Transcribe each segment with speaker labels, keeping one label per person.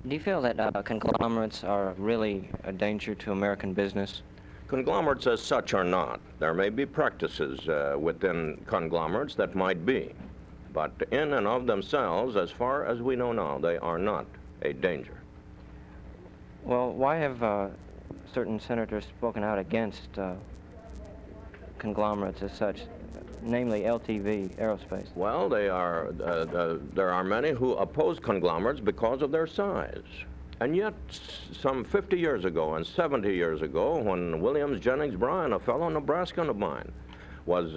Speaker 1: Do you feel that conglomerates are really a danger to American business?
Speaker 2: Conglomerates as such are not. There may be practices within conglomerates that might be, but in and of themselves, as far as we know now, they are not a danger.
Speaker 1: Well, why have certain senators spoken out against conglomerates as such, namely LTV Aerospace?
Speaker 2: Well, there are many who oppose conglomerates because of their size. And yet, some 50 years ago and 70 years ago, when Williams Jennings Bryan, a fellow Nebraskan of mine, was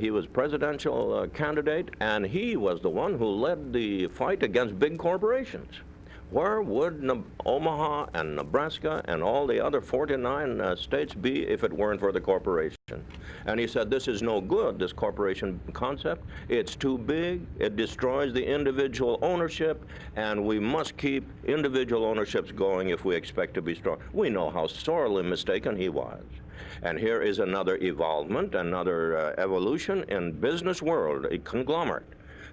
Speaker 2: he was presidential candidate, and he was the one who led the fight against big corporations. Where would Omaha and Nebraska and all the other 49 states be if it weren't for the corporation? And he said, this is no good, this corporation concept. It's too big, it destroys the individual ownership, and we must keep individual ownerships going if we expect to be strong. We know how sorely mistaken he was. And here is another evolvement, another evolution in business world, a conglomerate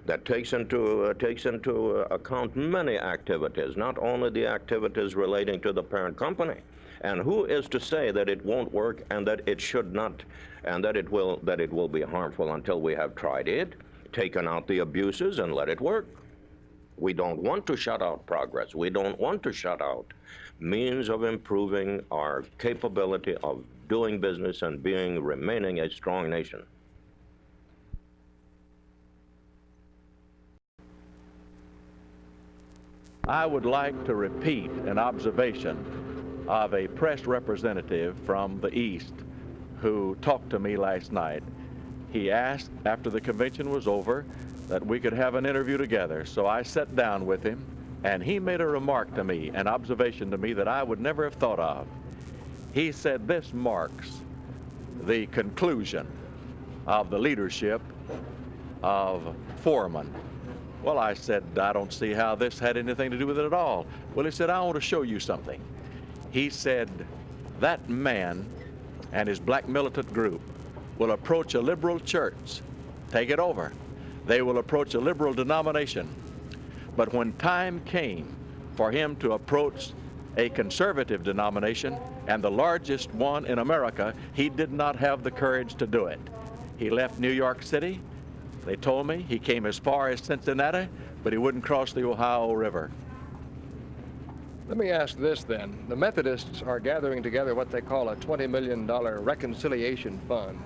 Speaker 2: that takes into account many activities, not only the activities relating to the parent company. And who is to say that it won't work and that it should not, and that it will be harmful until we have tried it, taken out the abuses, and let it work? We don't want to shut out progress. We don't want to shut out means of improving our capability of doing business and remaining a strong nation.
Speaker 3: I would like to repeat an observation of a press representative from the East who talked to me last night. He asked after the convention was over that we could have an interview together. So I sat down with him, and he made a remark to me, an observation to me that I would never have thought of. He said, this marks the conclusion of the leadership of Foreman. Well, I said, I don't see how this had anything to do with it at all. Well, he said, I want to show you something. He said, that man and his black militant group will approach a liberal church, take it over. They will approach a liberal denomination. But when time came for him to approach a conservative denomination, and the largest one in America, he did not have the courage to do it. He left New York City. They told me he came as far as Cincinnati, but he wouldn't cross the Ohio River.
Speaker 4: Let me ask this then. The Methodists are gathering together what they call a $20 million reconciliation fund.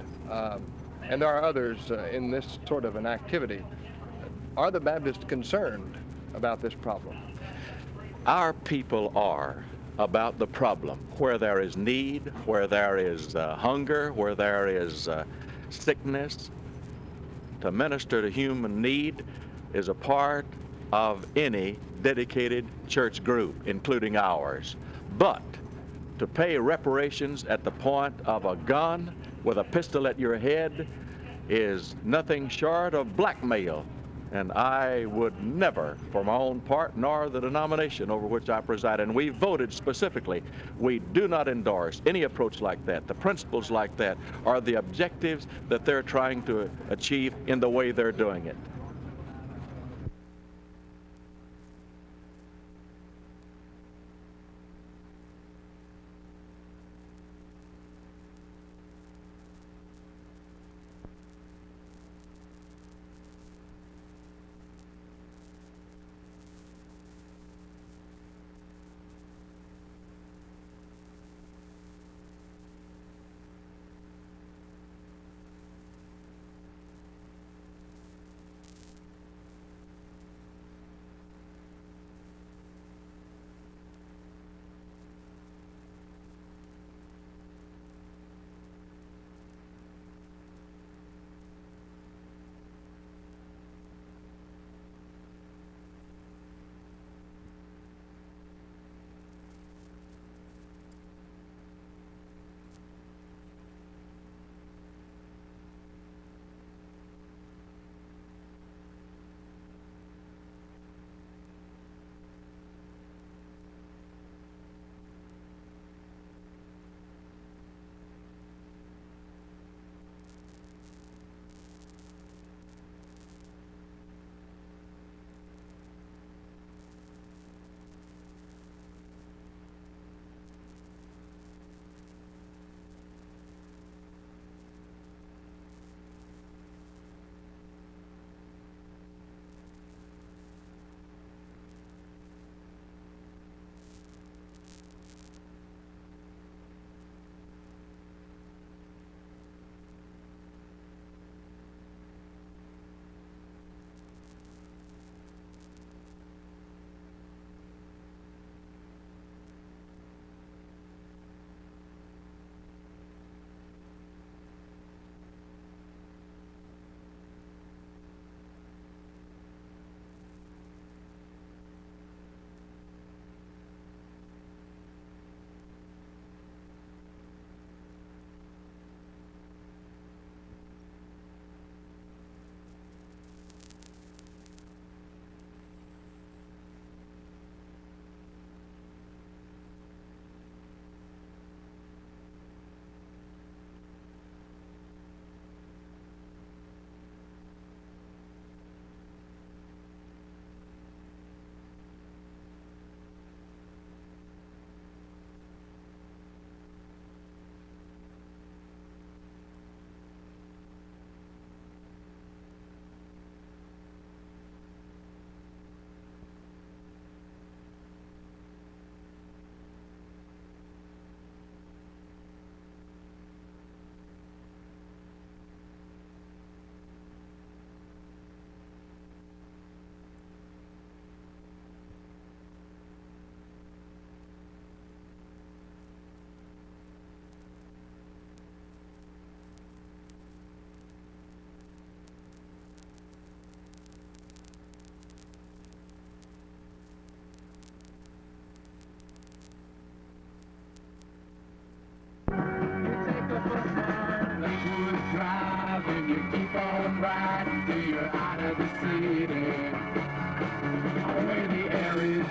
Speaker 4: And there are others in this sort of an activity. Are the Baptists concerned about this problem?
Speaker 3: Our people are about the problem. Where there is need, where there is hunger, where there is sickness, to minister to human need is a part of any dedicated church group, including ours. But to pay reparations at the point of a gun with a pistol at your head is nothing short of blackmail. And I would never, for my own part, nor the denomination over which I preside, and we voted specifically, we do not endorse any approach like that. The principles like that are the objectives that they're trying to achieve in the way they're doing it.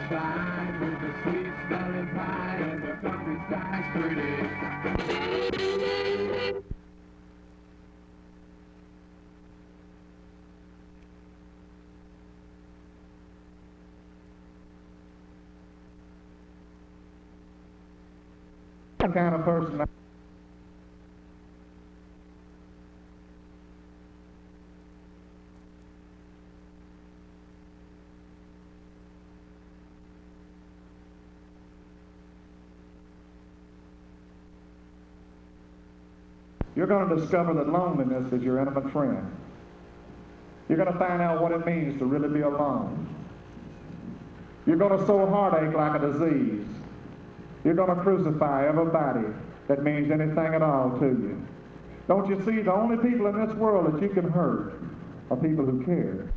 Speaker 5: satisfied with the sweet smelling pie and the countryside's pretty.
Speaker 6: What kind of person? You're going to discover that loneliness is your intimate friend. You're going to find out what it means to really be alone. You're going to sow heartache like a disease. You're going to crucify everybody that means anything at all to you. Don't you see, the only people in this world that you can hurt are people who care.